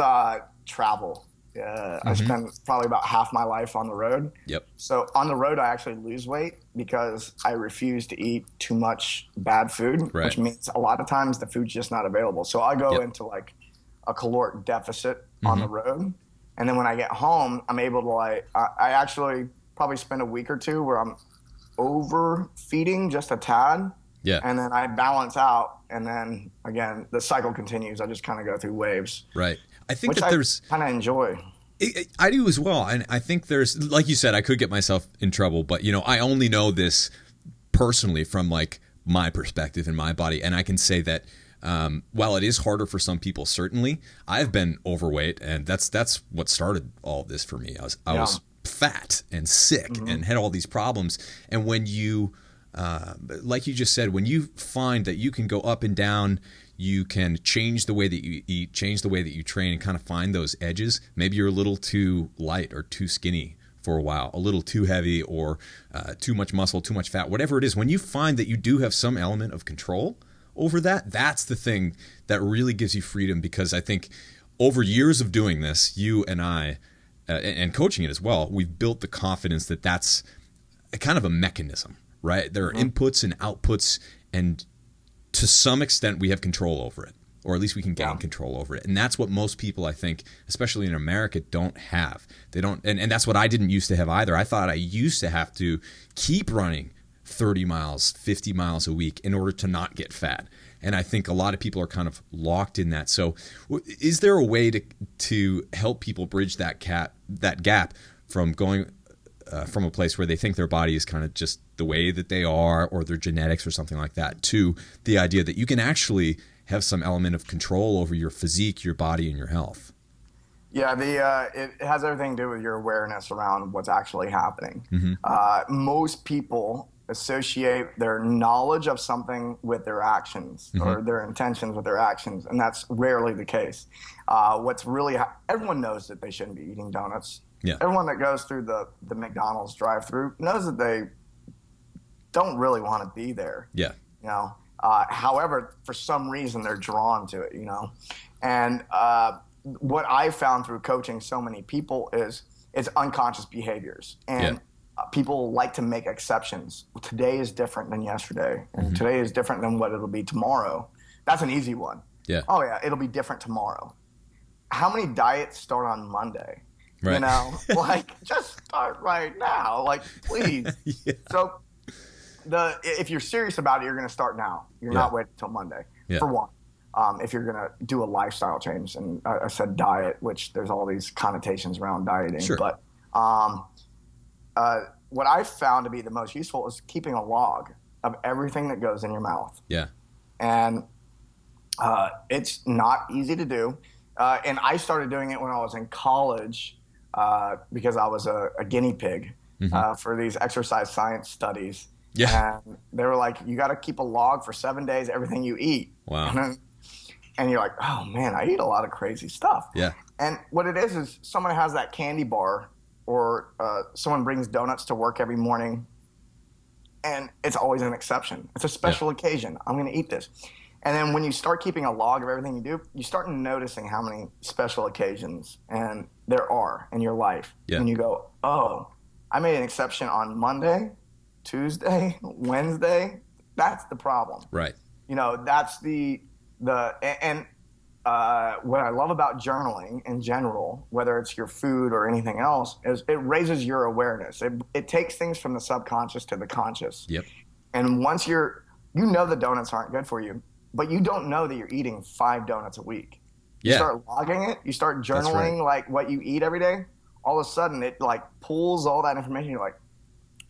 travel. I spend probably about half my life on the road. Yep. So on the road, I actually lose weight because I refuse to eat too much bad food, which means a lot of times the food's just not available. So I go into like a caloric deficit on the road. And then when I get home, I'm able to I actually probably spend a week or two where I'm overfeeding just a tad. Yeah. And then I balance out. And then again, the cycle continues. I just kind of go through waves. Right. I think which that there's kind of enjoy. I do as well. And I think there's, like you said, I could get myself in trouble, but I only know this personally from like my perspective and my body. And I can say that while it is harder for some people, certainly I've been overweight, and that's what started all of this for me. I was fat and sick and had all these problems. And when you, like you just said, when you find that you can go up and down, you can change the way that you eat, change the way that you train, and kind of find those edges. Maybe you're a little too light or too skinny for a while, a little too heavy, or too much muscle, too much fat, whatever it is. When you find that you do have some element of control over that, that's the thing that really gives you freedom. Because I think over years of doing this, you and I, and coaching it as well, we've built the confidence that that's a kind of a mechanism, right? There are inputs and outputs, and to some extent we have control over it, or at least we can gain control over it. And that's what most people, I think, especially in America, don't have. They don't, and that's what I didn't used to have either. I thought I used to have to keep running 30 miles, 50 miles a week in order to not get fat. And I think a lot of people are kind of locked in that. So is there a way to help people bridge that gap from going from a place where they think their body is kind of just the way that they are, or their genetics or something like that, to the idea that you can actually have some element of control over your physique, your body, and your health? Yeah, it has everything to do with your awareness around what's actually happening. Most people associate their knowledge of something with their actions, or their intentions with their actions, and that's rarely the case. What's really everyone knows that they shouldn't be eating donuts. Yeah. Everyone that goes through the McDonald's drive-through knows that they don't really want to be there. Yeah. However, for some reason they're drawn to it. And what I found through coaching so many people is it's unconscious behaviors, and people like to make exceptions. Today is different than yesterday, and today is different than what it'll be tomorrow. That's an easy one. Yeah. Oh yeah, it'll be different tomorrow. How many diets start on Monday? Right. Just start right now, please. Yeah. So if you're serious about it, you're going to start now. You're not waiting until Monday, for one. If you're going to do a lifestyle change, and I said diet, which there's all these connotations around dieting. Sure. But what I've found to be the most useful is keeping a log of everything that goes in your mouth. Yeah. And it's not easy to do. And I started doing it when I was in college because I was a guinea pig for these exercise science studies. Yeah. And they were like, you got to keep a log for 7 days, everything you eat. Wow. And you're like, oh man, I eat a lot of crazy stuff. Yeah. And what it is someone has that candy bar, or someone brings donuts to work every morning, and it's always an exception. It's a special occasion. I'm going to eat this. And then when you start keeping a log of everything you do, you start noticing how many special occasions and there are in your life. Yeah. And you go, oh, I made an exception on Monday, Tuesday, Wednesday. That's the problem. Right. That's and what I love about journaling in general, whether it's your food or anything else, is it raises your awareness. It takes things from the subconscious to the conscious. Yep. And once the donuts aren't good for you, but you don't know that you're eating 5 donuts a week. You start logging it, you start journaling like what you eat every day. All of a sudden it like pulls all that information. You're like,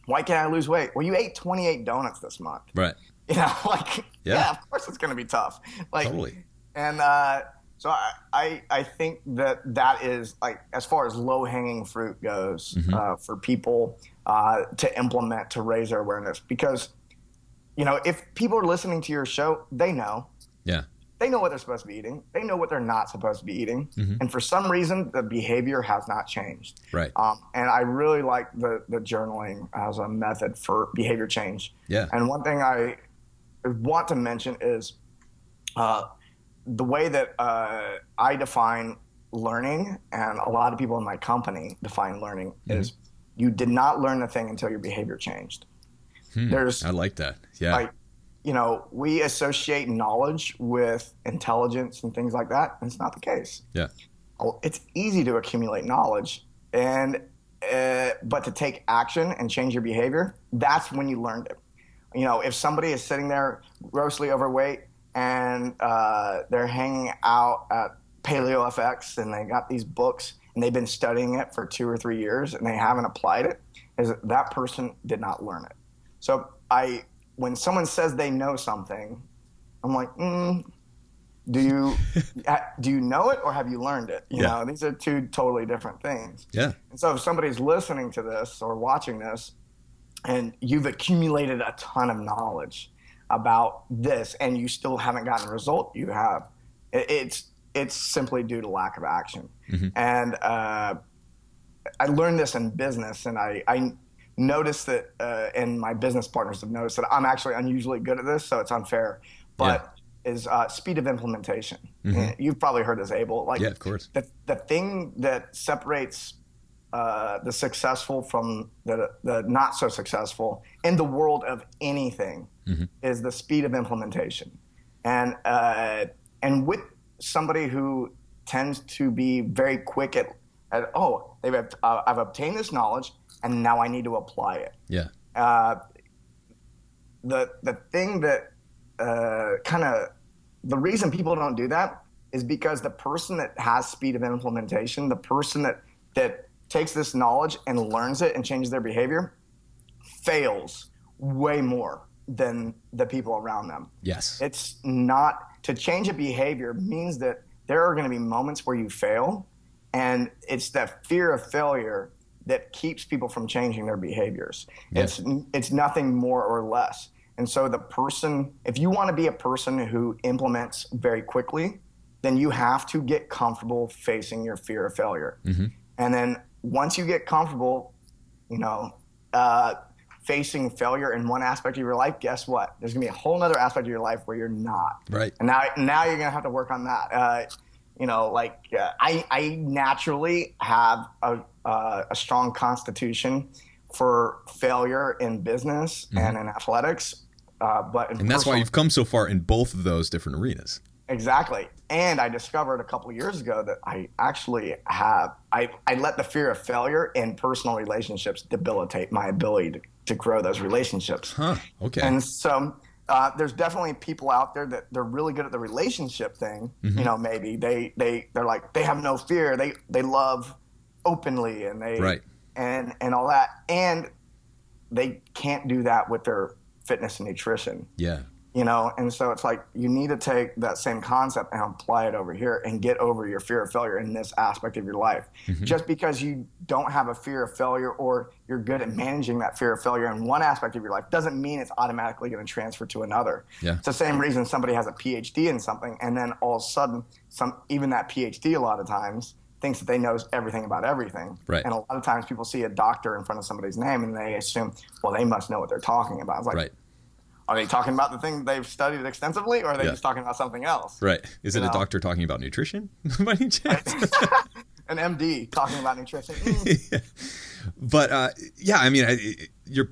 why can't I lose weight? Well, you ate 28 donuts this month. Right. Yeah, of course it's going to be tough. Like, totally. And so I think that is like, as far as low hanging fruit goes, for people to implement to raise their awareness, because if people are listening to your show, they know. Yeah. They know what they're supposed to be eating. They know what they're not supposed to be eating. And for some reason, the behavior has not changed. Right. And I really like the journaling as a method for behavior change. Yeah. And one thing I want to mention is the way that I define learning, and a lot of people in my company define learning, is you did not learn the thing until your behavior changed. I like that. Yeah. Like, we associate knowledge with intelligence and things like that, and it's not the case. Yeah. It's easy to accumulate knowledge, but to take action and change your behavior, that's when you learned it. If somebody is sitting there grossly overweight and they're hanging out at Paleo FX and they got these books and they've been studying it for 2 or 3 years and they haven't applied it, that person did not learn it. So when someone says they know something, I'm like, do you know it or have you learned it? You know, these are 2 totally different things. Yeah. And so if somebody's listening to this or watching this and you've accumulated a ton of knowledge about this and you still haven't gotten a result you have, it's simply due to lack of action. And I learned this in business, and I noticed that, and my business partners have noticed that I'm actually unusually good at this, so it's unfair, but is speed of implementation. You've probably heard this, Abel. Like, yeah, of course. The thing that separates the successful from the not so successful in the world of anything is the speed of implementation. And with somebody who tends to be very quick at I've obtained this knowledge and now I need to apply it. Yeah. The thing that the reason people don't do that is because the person that has speed of implementation, the person that takes this knowledge and learns it and changes their behavior, fails way more than the people around them. Yes. It's not, to change a behavior means that there are going to be moments where you fail, and it's that fear of failure that keeps people from changing their behaviors. Yeah. It's nothing more or less. And so if you want to be a person who implements very quickly, then you have to get comfortable facing your fear of failure. And then once you get comfortable, facing failure in one aspect of your life, guess what? There's gonna be a whole other aspect of your life where you're not. Right. And now you're gonna have to work on that. I naturally have a strong constitution for failure in business and in athletics. And that's why you've come so far in both of those different arenas. Exactly. And I discovered a couple of years ago that I actually I let the fear of failure in personal relationships debilitate my ability to grow those relationships. Huh. Okay. And so there's definitely people out there that they're really good at the relationship thing. Maybe they're like, they have no fear. They love openly and and all that. And they can't do that with their fitness and nutrition. Yeah. And so it's like, you need to take that same concept and apply it over here and get over your fear of failure in this aspect of your life. Just because you don't have a fear of failure or you're good at managing that fear of failure in one aspect of your life doesn't mean it's automatically going to transfer to another. Yeah. It's the same reason somebody has a PhD in something and then all of a sudden, even that PhD a lot of times thinks that they knows everything about everything. Right. And a lot of times people see a doctor in front of somebody's name and they assume, well, they must know what they're talking about. It's like, are they talking about the thing they've studied extensively, or are they just talking about something else? Right. Is it a doctor talking about nutrition by any chance? An MD talking about nutrition. Yeah. But yeah, I mean, your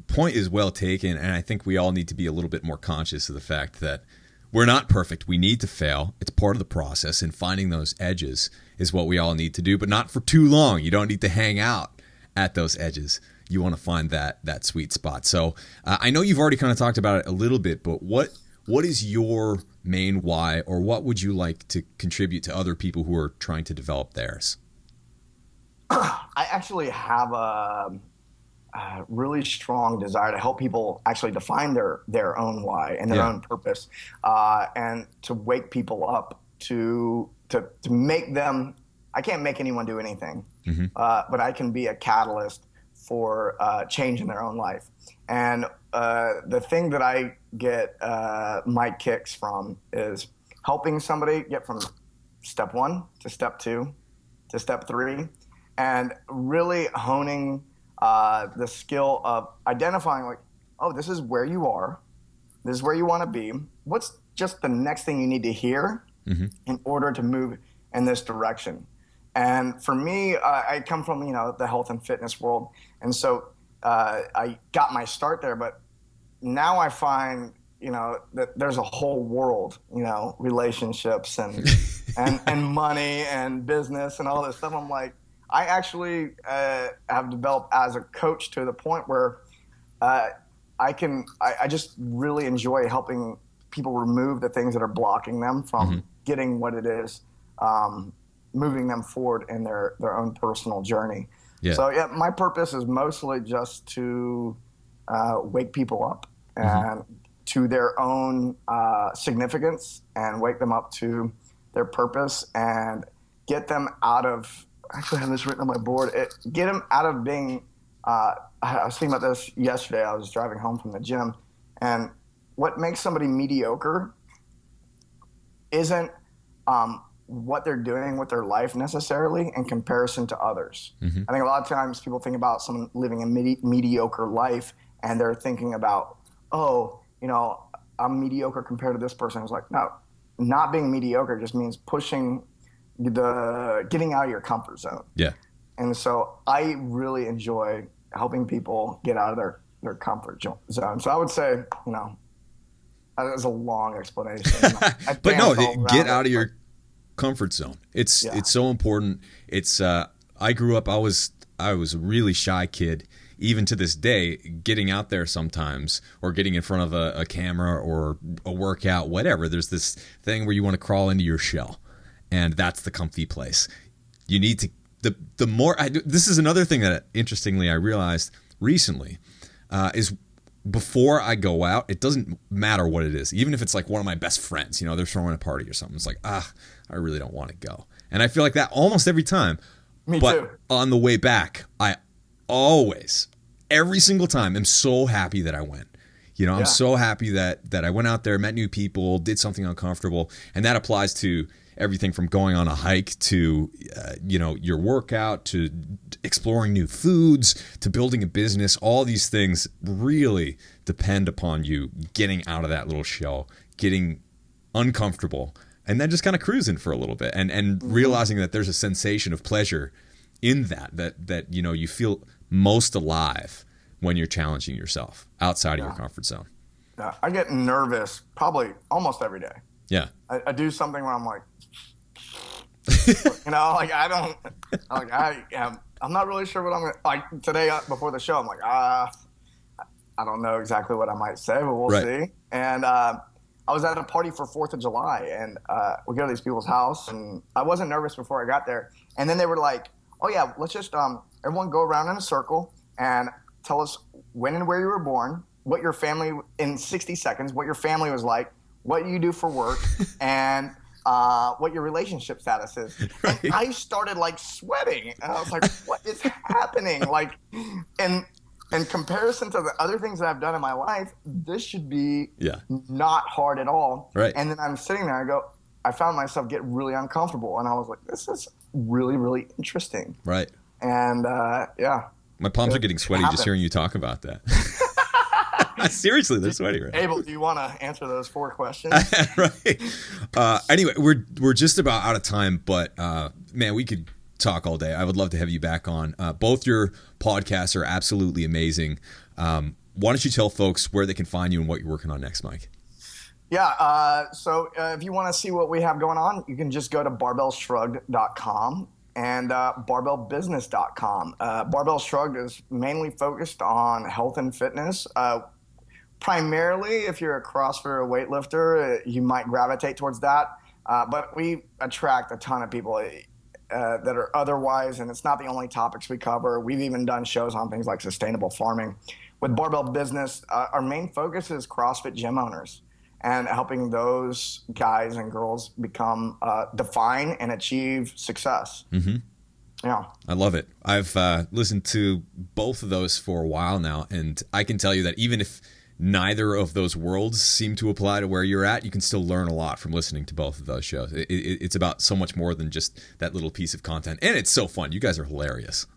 point is well taken, and I think we all need to be a little bit more conscious of the fact that we're not perfect. We need to fail. It's part of the process, and finding those edges is what we all need to do, but not for too long. You don't need to hang out at those edges. You want to find that sweet spot. So I know you've already kind of talked about it a little bit, but what is your main why, or what would you like to contribute to other people who are trying to develop theirs? I actually have a really strong desire to help people actually define their own why and their own purpose, and to wake people up to make them. I can't make anyone do anything, but I can be a catalyst for change in their own life. And the thing that I get my kicks from is helping somebody get from step 1 to step 2 to step 3, and really honing the skill of identifying, like, oh, this is where you are, this is where you want to be. What's just the next thing you need to hear in order to move in this direction? And for me, I come from, the health and fitness world. And so I got my start there, but now I find, that there's a whole world, relationships and money and business and all this stuff. I'm like, I actually have developed as a coach to the point where I just really enjoy helping people remove the things that are blocking them from getting what it is, moving them forward in their own personal journey. Yeah. So yeah, my purpose is mostly just to wake people up and to their own significance, and wake them up to their purpose, and get them out of, I actually have this written on my board, get them out of being, I was thinking about this yesterday. I was driving home from the gym, and what makes somebody mediocre isn't what they're doing with their life necessarily in comparison to others. I think a lot of times people think about someone living a mediocre life, and they're thinking about, oh, I'm mediocre compared to this person. It's like, no, not being mediocre just means pushing getting out of your comfort zone. Yeah. And so I really enjoy helping people get out of their comfort zone. So I would say, that was a long explanation. But no, get out of your comfort zone. It's so important. It's I grew up, I was a really shy kid. Even to this day, getting out there sometimes, or getting in front of a camera or a workout, whatever, there's this thing where you want to crawl into your shell, and that's the comfy place. You need to, the more I do, this is another thing that interestingly I realized recently, is before I go out, it doesn't matter what it is. Even if it's like one of my best friends, they're throwing a party or something. It's like, I really don't want to go. And I feel like that almost every time. Me too. On the way back, I always, every single time, am so happy that I went. I'm so happy that I went out there, met new people, did something uncomfortable. And that applies to everything from going on a hike to, your workout, to exploring new foods, to building a business. All these things really depend upon you getting out of that little shell, getting uncomfortable, and then just kind of cruising for a little bit, and realizing that there's a sensation of pleasure in that you feel most alive when you're challenging yourself outside of your comfort zone. Yeah, I get nervous probably almost every day. Yeah. I do something where I'm like, I'm not really sure what I'm going to, like today before the show, I'm like, I don't know exactly what I might say, but we'll see. And I was at a party for 4th of July, and we go to these people's house, and I wasn't nervous before I got there. And then they were like, oh yeah, let's just everyone go around in a circle and tell us when and where you were born, what your family, in 60 seconds, what your family was like, what you do for work, and what your relationship status is. Right. And I started like sweating, and I was like, what is happening? Like, in comparison to the other things that I've done in my life, this should be not hard at all. Right. And then I'm sitting there, I found myself get really uncomfortable, and I was like, this is really, really interesting. Right. And my palms are getting sweaty just hearing you talk about that. Seriously, they're sweaty, right? Abel, do you want to answer those 4 questions? Right. Anyway, we're just about out of time, but man, we could talk all day. I would love to have you back on. Both your podcasts are absolutely amazing. Why don't you tell folks where they can find you and what you're working on next, Mike? Yeah. So if you want to see what we have going on, you can just go to barbellshrugged.com and barbellbusiness.com. Barbell Shrugged is mainly focused on health and fitness. Primarily, if you're a CrossFit or a weightlifter, you might gravitate towards that. But we attract a ton of people that are otherwise, and it's not the only topics we cover. We've even done shows on things like sustainable farming. With Barbell Business, our main focus is CrossFit gym owners and helping those guys and girls become, define and achieve success. Mm-hmm. Yeah. I love it. I've listened to both of those for a while now, and I can tell you that even if neither of those worlds seem to apply to where you're at, you can still learn a lot from listening to both of those shows. It's about so much more than just that little piece of content, and it's so fun. You guys are hilarious.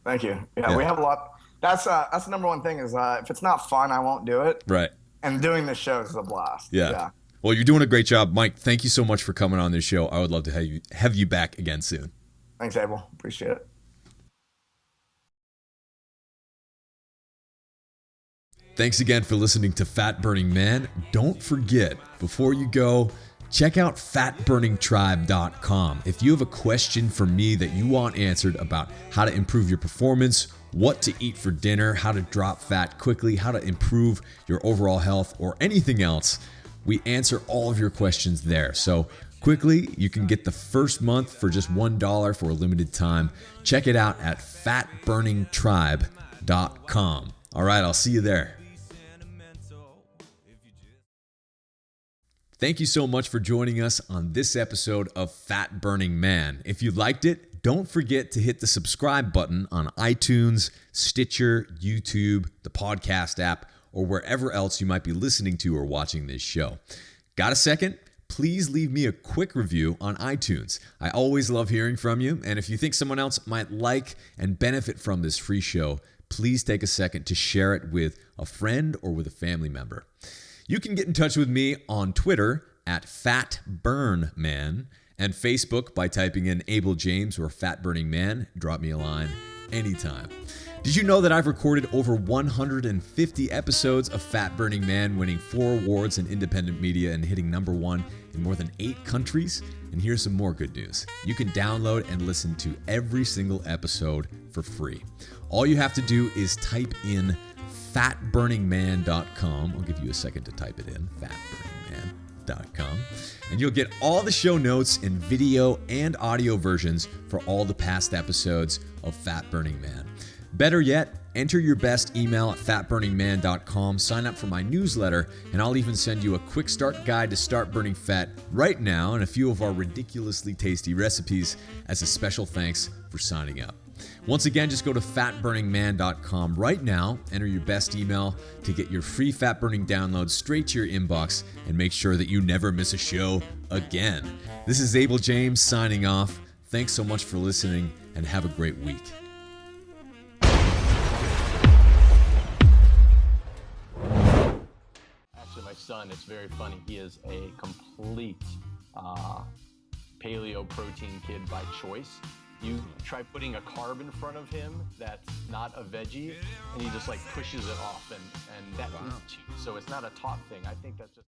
Thank you. Yeah. We have a lot. That's the number one thing is if it's not fun, I won't do it. Right. And doing the shows is a blast. Yeah. Well, you're doing a great job, Mike. Thank you so much for coming on this show. I would love to have you back again soon. Thanks, Abel. Appreciate it. Thanks again for listening to Fat Burning Man. Don't forget, before you go, check out fatburningtribe.com. If you have a question for me that you want answered about how to improve your performance, what to eat for dinner, how to drop fat quickly, how to improve your overall health, or anything else, we answer all of your questions there. So quickly, you can get the first month for just $1 for a limited time. Check it out at fatburningtribe.com. All right, I'll see you there. Thank you so much for joining us on this episode of Fat Burning Man. If you liked it, don't forget to hit the subscribe button on iTunes, Stitcher, YouTube, the podcast app, or wherever else you might be listening to or watching this show. Got a second? Please leave me a quick review on iTunes. I always love hearing from you, and if you think someone else might like and benefit from this free show, please take a second to share it with a friend or with a family member. You can get in touch with me on Twitter at FatBurnMan and Facebook by typing in Abel James or Fat Burning Man. Drop me a line anytime. Did you know that I've recorded over 150 episodes of Fat Burning Man, winning 4 awards in independent media and hitting #1 in more than 8 countries? And here's some more good news. You can download and listen to every single episode for free. All you have to do is type in fatburningman.com. I'll give you a second to type it in, fatburningman.com. And you'll get all the show notes in video and audio versions for all the past episodes of Fat Burning Man. Better yet, enter your best email at fatburningman.com, sign up for my newsletter, and I'll even send you a quick start guide to start burning fat right now and a few of our ridiculously tasty recipes as a special thanks for signing up. Once again, just go to fatburningman.com right now, enter your best email to get your free fat burning download straight to your inbox and make sure that you never miss a show again. This is Abel James signing off. Thanks so much for listening and have a great week. Actually, my son, it's very funny. He is a complete paleo protein kid by choice. You try putting a carb in front of him that's not a veggie, and he just like pushes it off, and that eats you. So it's not a taught thing. I think that's just